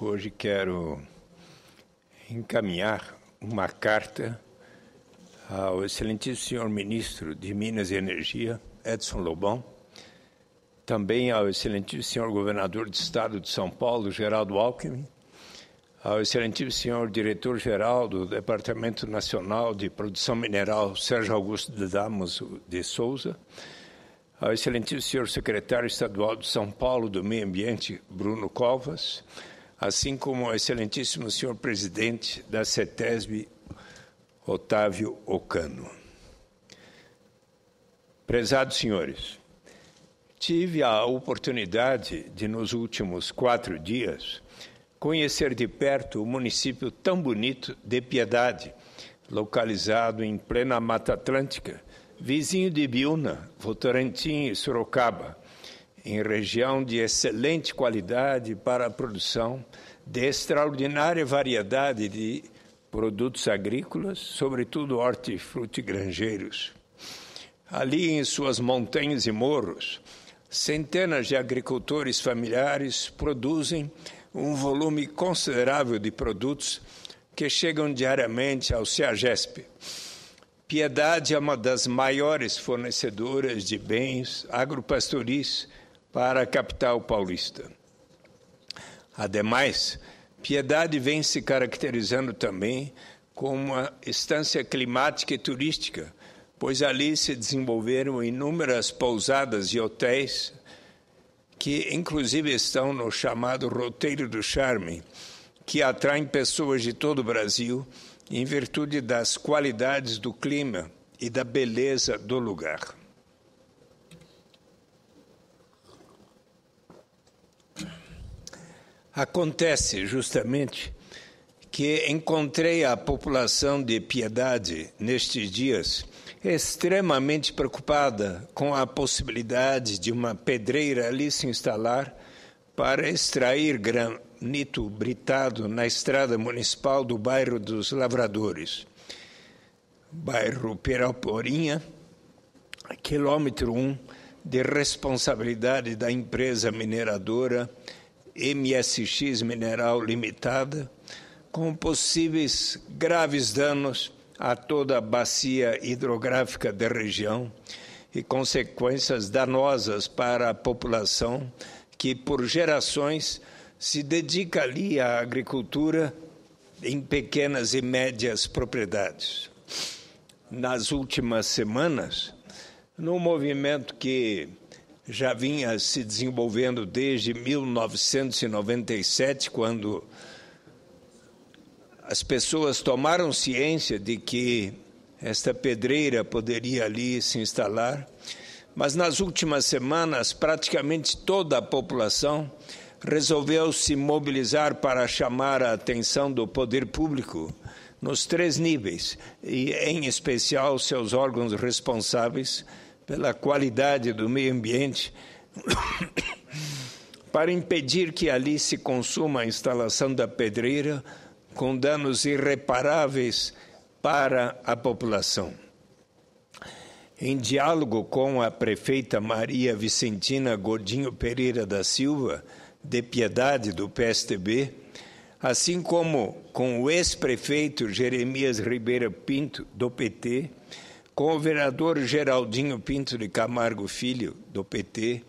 Hoje quero encaminhar uma carta ao excelentíssimo senhor ministro de Minas e Energia, Edson Lobão, também ao excelentíssimo senhor governador do Estado de São Paulo, Geraldo Alckmin, ao excelentíssimo senhor diretor-geral do Departamento Nacional de Produção Mineral, Sérgio Augusto de Damaso de Souza, ao excelentíssimo senhor secretário estadual de São Paulo do Meio Ambiente, Bruno Covas, assim como ao excelentíssimo senhor presidente da CETESB, Otávio Ocano. Prezados senhores, tive a oportunidade de, nos últimos 4 dias, conhecer de perto o município tão bonito de Piedade, localizado em plena Mata Atlântica, vizinho de Biúna, Votorantim e Sorocaba, em região de excelente qualidade para a produção de extraordinária variedade de produtos agrícolas, sobretudo hortifrutigranjeiros. Ali em suas montanhas e morros, centenas de agricultores familiares produzem um volume considerável de produtos que chegam diariamente ao CEAGESP. Piedade é uma das maiores fornecedoras de bens agropastoris para a capital paulista. Ademais, Piedade vem se caracterizando também como uma estância climática e turística, pois ali se desenvolveram inúmeras pousadas e hotéis que, inclusive, estão no chamado Roteiro do Charme, que atraem pessoas de todo o Brasil em virtude das qualidades do clima e da beleza do lugar. Acontece justamente que encontrei a população de Piedade nestes dias extremamente preocupada com a possibilidade de uma pedreira ali se instalar para extrair granito britado na estrada municipal do bairro dos Lavradores, bairro Piraporinha, quilômetro 1, de responsabilidade da empresa mineradora MSX Mineral Limitada, com possíveis graves danos a toda a bacia hidrográfica da região e consequências danosas para a população que, por gerações, se dedica ali à agricultura em pequenas e médias propriedades. Nas últimas semanas, num movimento que já vinha se desenvolvendo desde 1997, quando as pessoas tomaram ciência de que esta pedreira poderia ali se instalar, mas nas últimas semanas praticamente toda a população resolveu se mobilizar para chamar a atenção do poder público nos 3 níveis, e em especial seus órgãos responsáveis pela qualidade do meio ambiente, para impedir que ali se consuma a instalação da pedreira com danos irreparáveis para a população. Em diálogo com a prefeita Maria Vicentina Godinho Pereira da Silva, de Piedade, do PSTB, assim como com o ex-prefeito Jeremias Ribeiro Pinto, do PT, com o vereador Geraldinho Pinto de Camargo Filho, do PT,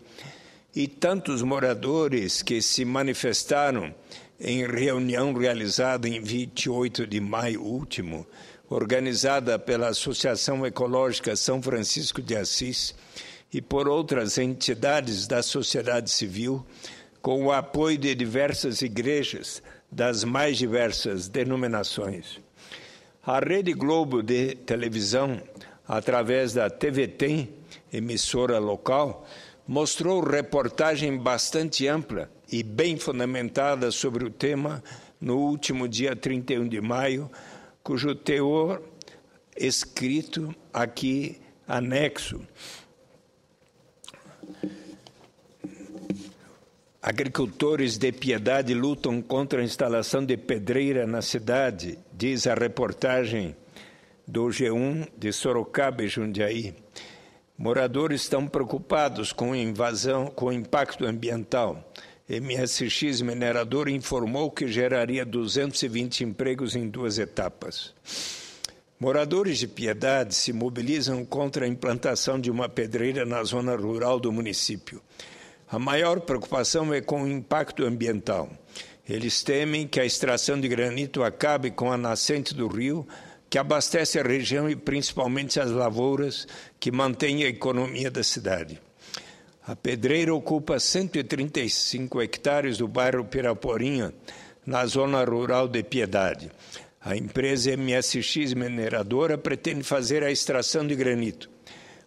e tantos moradores que se manifestaram em reunião realizada em 28 de maio último, organizada pela Associação Ecológica São Francisco de Assis e por outras entidades da sociedade civil, com o apoio de diversas igrejas das mais diversas denominações. A Rede Globo de televisão, através da TV Tem, emissora local, mostrou reportagem bastante ampla e bem fundamentada sobre o tema no último dia 31 de maio, cujo teor escrito aqui anexo. Agricultores de Piedade lutam contra a instalação de pedreira na cidade, diz a reportagem do G1 de Sorocaba e Jundiaí. Moradores estão preocupados com a invasão, com o impacto ambiental MSX Mineradora informou que geraria 220 empregos em 2 etapas. Moradores de Piedade se mobilizam contra a implantação de uma pedreira na zona rural do município. A maior preocupação é com o impacto ambiental. Eles temem que a extração de granito acabe com a nascente do rio, que abastece a região e principalmente as lavouras que mantêm a economia da cidade. A pedreira ocupa 135 hectares do bairro Piraporinha, na zona rural de Piedade. A empresa MSX Mineradora pretende fazer a extração de granito.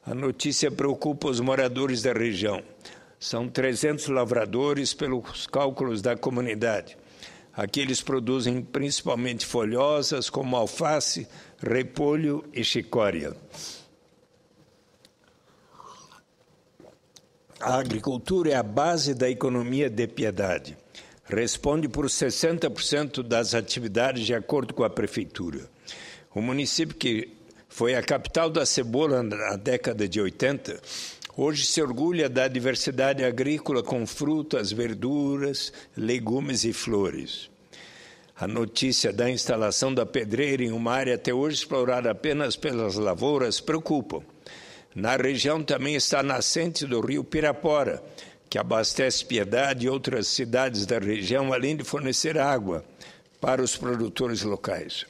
A notícia preocupa os moradores da região. São 300 lavradores pelos cálculos da comunidade. Aqui eles produzem principalmente folhosas, como alface, repolho e chicória. A agricultura é a base da economia de Piedade. Responde por 60% das atividades de acordo com a prefeitura. O município, que foi a capital da cebola na década de 80, hoje se orgulha da diversidade agrícola com frutas, verduras, legumes e flores. A notícia da instalação da pedreira em uma área até hoje explorada apenas pelas lavouras preocupa. Na região também está a nascente do rio Pirapora, que abastece Piedade e outras cidades da região, além de fornecer água para os produtores locais.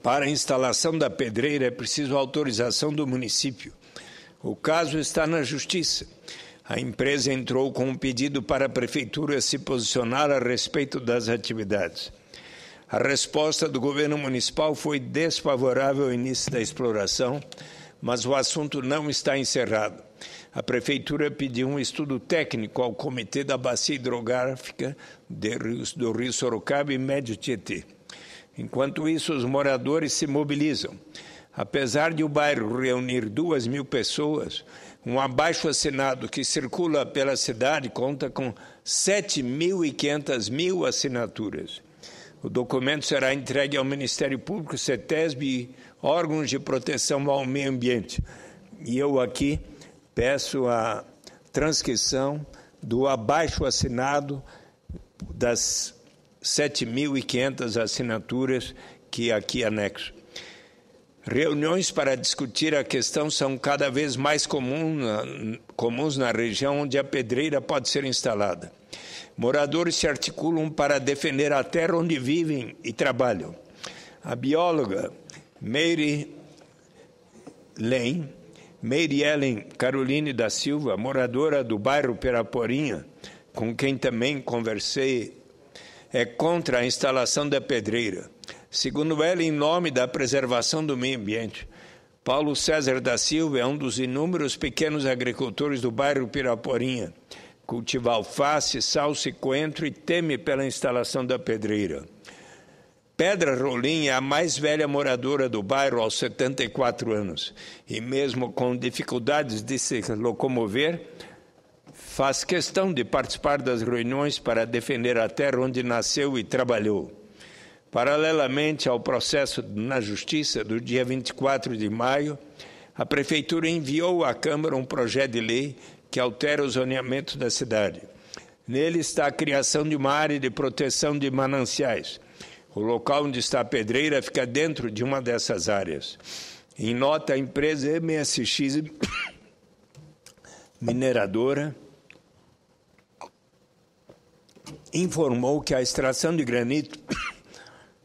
Para a instalação da pedreira é preciso autorização do município. O caso está na Justiça. A empresa entrou com um pedido para a Prefeitura se posicionar a respeito das atividades. A resposta do governo municipal foi desfavorável ao início da exploração, mas o assunto não está encerrado. A Prefeitura pediu um estudo técnico ao Comitê da Bacia Hidrográfica do Rio Sorocaba e Médio Tietê. Enquanto isso, os moradores se mobilizam. Apesar de o bairro reunir 2.000 pessoas, um abaixo-assinado que circula pela cidade conta com 7.500 assinaturas. O documento será entregue ao Ministério Público, CETESB e órgãos de proteção ao meio ambiente. E eu aqui peço a transcrição do abaixo-assinado das 7.500 assinaturas que aqui anexo. Reuniões para discutir a questão são cada vez mais comuns na região onde a pedreira pode ser instalada. Moradores se articulam para defender a terra onde vivem e trabalham. A bióloga Mary Ellen Caroline da Silva, moradora do bairro Piraporinha, com quem também conversei, é contra a instalação da pedreira. Segundo ela, em nome da preservação do meio ambiente, Paulo César da Silva é um dos inúmeros pequenos agricultores do bairro Piraporinha. Cultiva alface, salsa e coentro e teme pela instalação da pedreira. Pedra Rolim é a mais velha moradora do bairro aos 74 anos e mesmo com dificuldades de se locomover, faz questão de participar das reuniões para defender a terra onde nasceu e trabalhou. Paralelamente ao processo na Justiça, do dia 24 de maio, a Prefeitura enviou à Câmara um projeto de lei que altera o zoneamento da cidade. Nele está a criação de uma área de proteção de mananciais. O local onde está a pedreira fica dentro de uma dessas áreas. Em nota, a empresa MSX Mineradora informou que a extração de granito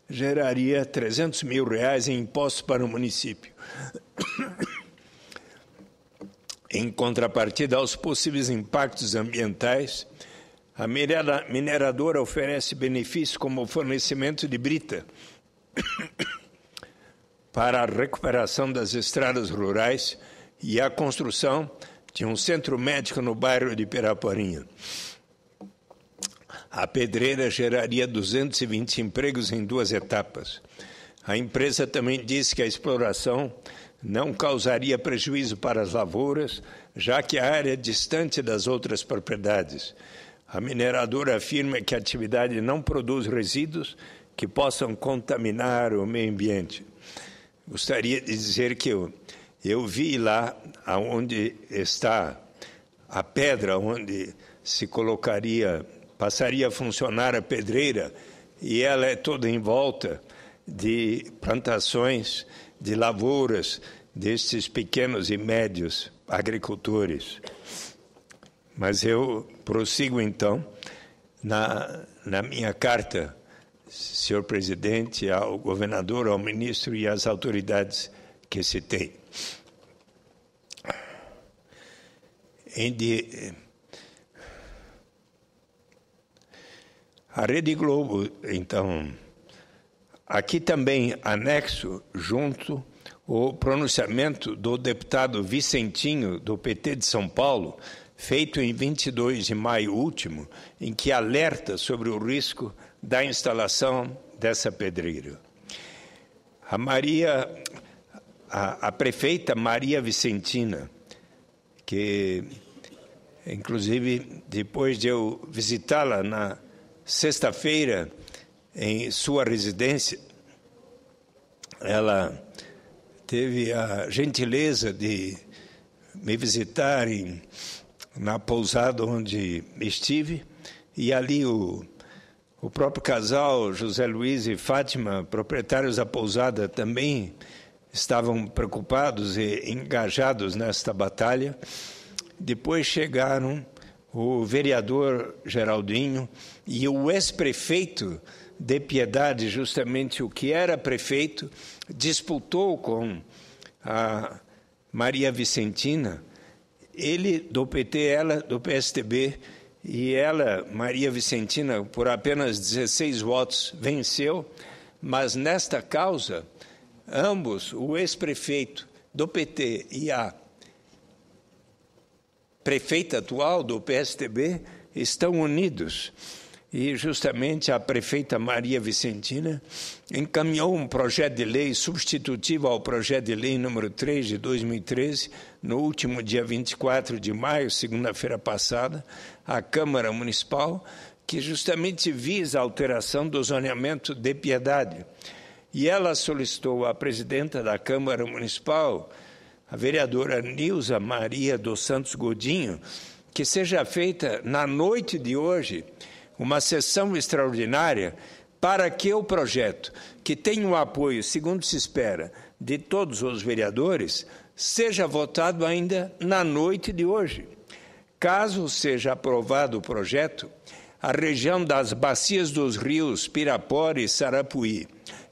geraria R$300 mil em impostos para o município. Em contrapartida aos possíveis impactos ambientais, a mineradora oferece benefícios como o fornecimento de brita para a recuperação das estradas rurais e a construção de um centro médico no bairro de Piraporinha. A pedreira geraria 220 empregos em 2 etapas. A empresa também disse que a exploração não causaria prejuízo para as lavouras, já que a área é distante das outras propriedades. A mineradora afirma que a atividade não produz resíduos que possam contaminar o meio ambiente. Gostaria de dizer que eu vi lá onde está a pedra onde se colocaria, passaria a funcionar a pedreira, e ela é toda em volta de plantações, de lavouras destes pequenos e médios agricultores. Mas eu prossigo, então, na minha carta, senhor presidente, ao governador, ao ministro e às autoridades que citei. A Rede Globo, então, aqui também anexo junto o pronunciamento do deputado Vicentinho, do PT de São Paulo, feito em 22 de maio último, em que alerta sobre o risco da instalação dessa pedreira. A prefeita Maria Vicentina, que, inclusive, depois de eu visitá-la na sexta-feira em sua residência, ela teve a gentileza de me visitar na pousada onde estive, e ali o próprio casal, José Luiz e Fátima, proprietários da pousada, também estavam preocupados e engajados nesta batalha. Depois chegaram o vereador Geraldinho e o ex-prefeito de Piedade, justamente o que era prefeito, disputou com a Maria Vicentina, ele do PT, ela do PSDB, e ela, Maria Vicentina, por apenas 16 votos, venceu, mas nesta causa, ambos, o ex-prefeito do PT e a prefeita atual do PSDB, estão unidos. E, justamente, a prefeita Maria Vicentina encaminhou um projeto de lei substitutivo ao projeto de lei número 3 de 2013, no último dia 24 de maio, segunda-feira passada, à Câmara Municipal, que justamente visa a alteração do zoneamento de Piedade. E ela solicitou à presidenta da Câmara Municipal, a vereadora Nilza Maria dos Santos Godinho, que seja feita na noite de hoje uma sessão extraordinária para que o projeto, que tem o apoio, segundo se espera, de todos os vereadores, seja votado ainda na noite de hoje. Caso seja aprovado o projeto, a região das bacias dos rios Pirapora e Sarapuí,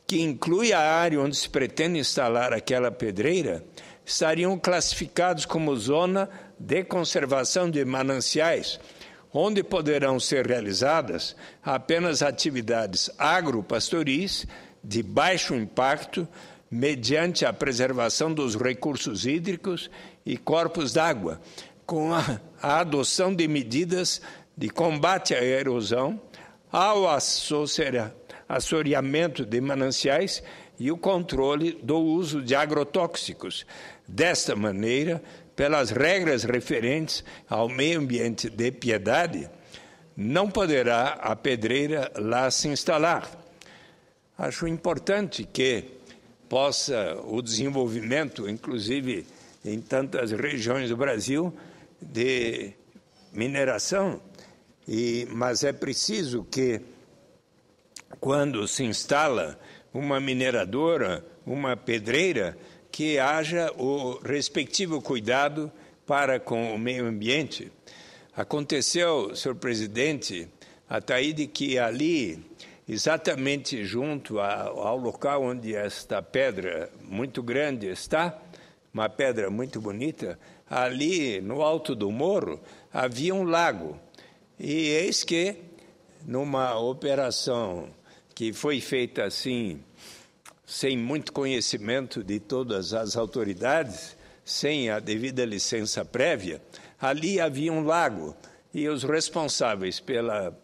que inclui a área onde se pretende instalar aquela pedreira, estariam classificados como zona de conservação de mananciais, onde poderão ser realizadas apenas atividades agropastoris de baixo impacto, mediante a preservação dos recursos hídricos e corpos d'água, com a adoção de medidas de combate à erosão, ao assoreamento de mananciais e o controle do uso de agrotóxicos. Desta maneira, pelas regras referentes ao meio ambiente de Piedade, não poderá a pedreira lá se instalar. Acho importante que possa o desenvolvimento, inclusive em tantas regiões do Brasil, de mineração, mas é preciso que, quando se instala uma mineradora, uma pedreira, que haja o respectivo cuidado para com o meio ambiente. Aconteceu, senhor presidente, Ataíde, que ali, exatamente junto ao local onde esta pedra muito grande está, uma pedra muito bonita, ali no alto do morro havia um lago. E eis que, numa operação que foi feita assim, sem muito conhecimento de todas as autoridades, sem a devida licença prévia, ali havia um lago e os responsáveis pela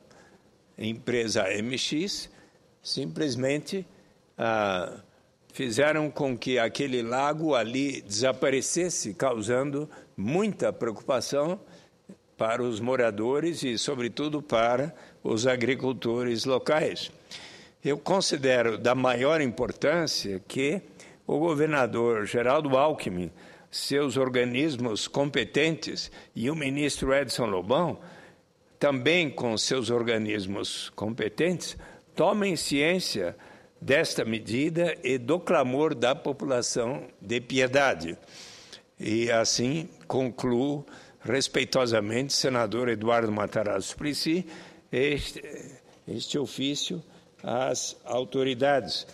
empresa MX simplesmente fizeram com que aquele lago ali desaparecesse, causando muita preocupação para os moradores e, sobretudo, para os agricultores locais. Eu considero da maior importância que o governador Geraldo Alckmin, seus organismos competentes e o ministro Edson Lobão, também com seus organismos competentes, tomem ciência desta medida e do clamor da população de Piedade. E assim concluo respeitosamente, senador Eduardo Matarazzo Suplicy, este ofício às autoridades.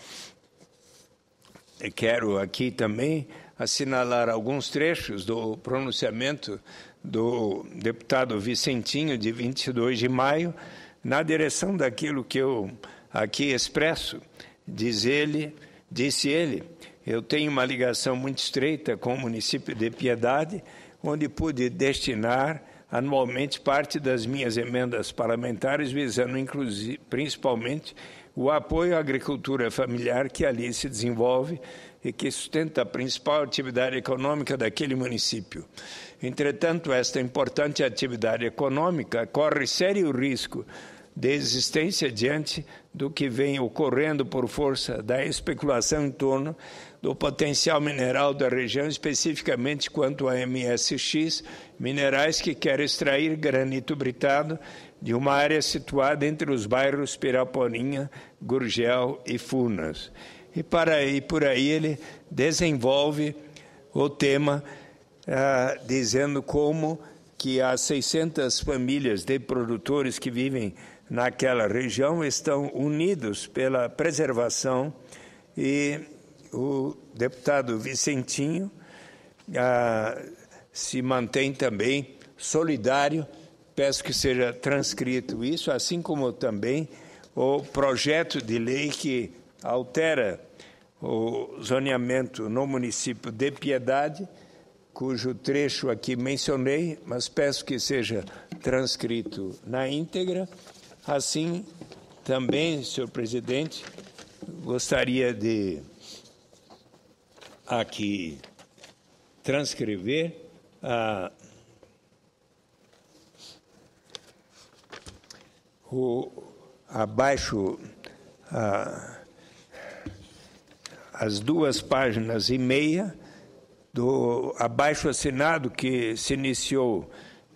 Quero aqui também assinalar alguns trechos do pronunciamento do deputado Vicentinho, de 22 de maio, na direção daquilo que eu aqui expresso. Disse ele, eu tenho uma ligação muito estreita com o município de Piedade, onde pude destinar anualmente parte das minhas emendas parlamentares, visando principalmente o apoio à agricultura familiar que ali se desenvolve e que sustenta a principal atividade econômica daquele município. Entretanto, esta importante atividade econômica corre sério risco de existência diante do que vem ocorrendo por força da especulação em torno do potencial mineral da região, especificamente quanto a MSX, minerais que quer extrair granito britado de uma área situada entre os bairros Piraporinha, Gurgel e Furnas. E por aí ele desenvolve o tema dizendo como que as 600 famílias de produtores que vivem naquela região estão unidos pela preservação, e o deputado Vicentinho se mantém também solidário. Peço que seja transcrito isso, assim como também o projeto de lei que altera o zoneamento no município de Piedade, cujo trecho aqui mencionei, mas peço que seja transcrito na íntegra. Assim, também, senhor presidente, gostaria de aqui transcrever abaixo as 2 páginas e meia do abaixo assinado que se iniciou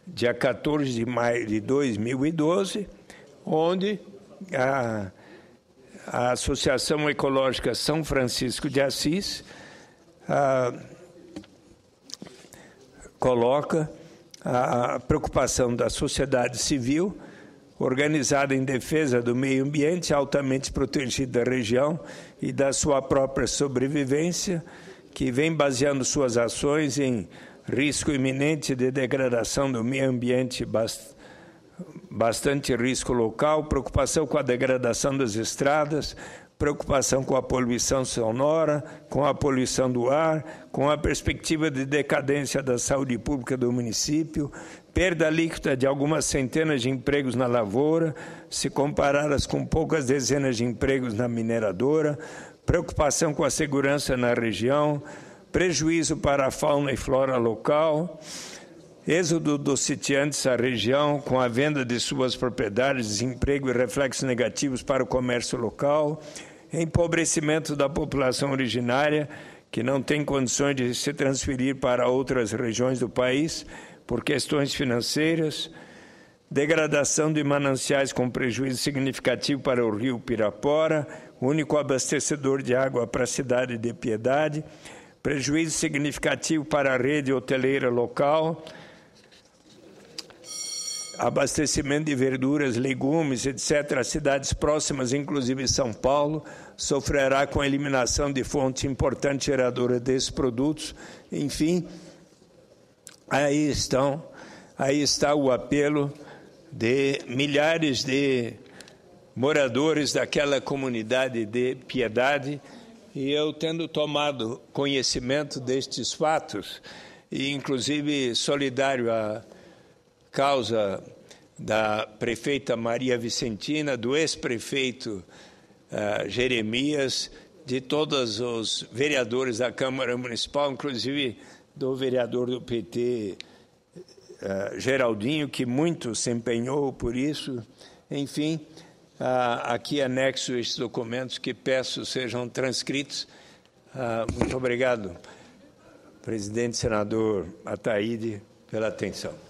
dia 14 de maio de 2012, onde a Associação Ecológica São Francisco de Assis coloca a preocupação da sociedade civil organizada em defesa do meio ambiente altamente protegido da região e da sua própria sobrevivência, que vem baseando suas ações em risco iminente de degradação do meio ambiente, bastante risco local, preocupação com a degradação das estradas, preocupação com a poluição sonora, com a poluição do ar, com a perspectiva de decadência da saúde pública do município, perda líquida de algumas centenas de empregos na lavoura, se comparadas com poucas dezenas de empregos na mineradora, preocupação com a segurança na região, prejuízo para a fauna e flora local, êxodo dos sitiantes à região com a venda de suas propriedades, desemprego e reflexos negativos para o comércio local, empobrecimento da população originária, que não tem condições de se transferir para outras regiões do país por questões financeiras, degradação de mananciais com prejuízo significativo para o rio Pirapora, único abastecedor de água para a cidade de Piedade, prejuízo significativo para a rede hoteleira local, abastecimento de verduras, legumes, etc., as cidades próximas, inclusive São Paulo, sofrerá com a eliminação de fonte importante geradora desses produtos. Enfim, aí está o apelo de milhares de moradores daquela comunidade de Piedade, e eu, tendo tomado conhecimento destes fatos, e inclusive solidário à causa da prefeita Maria Vicentina, do ex-prefeito Jeremias, de todos os vereadores da Câmara Municipal, inclusive do vereador do PT, Geraldinho, que muito se empenhou por isso. Enfim, aqui anexo estes documentos que peço sejam transcritos. Muito obrigado. Presidente senador Ataíde, pela atenção.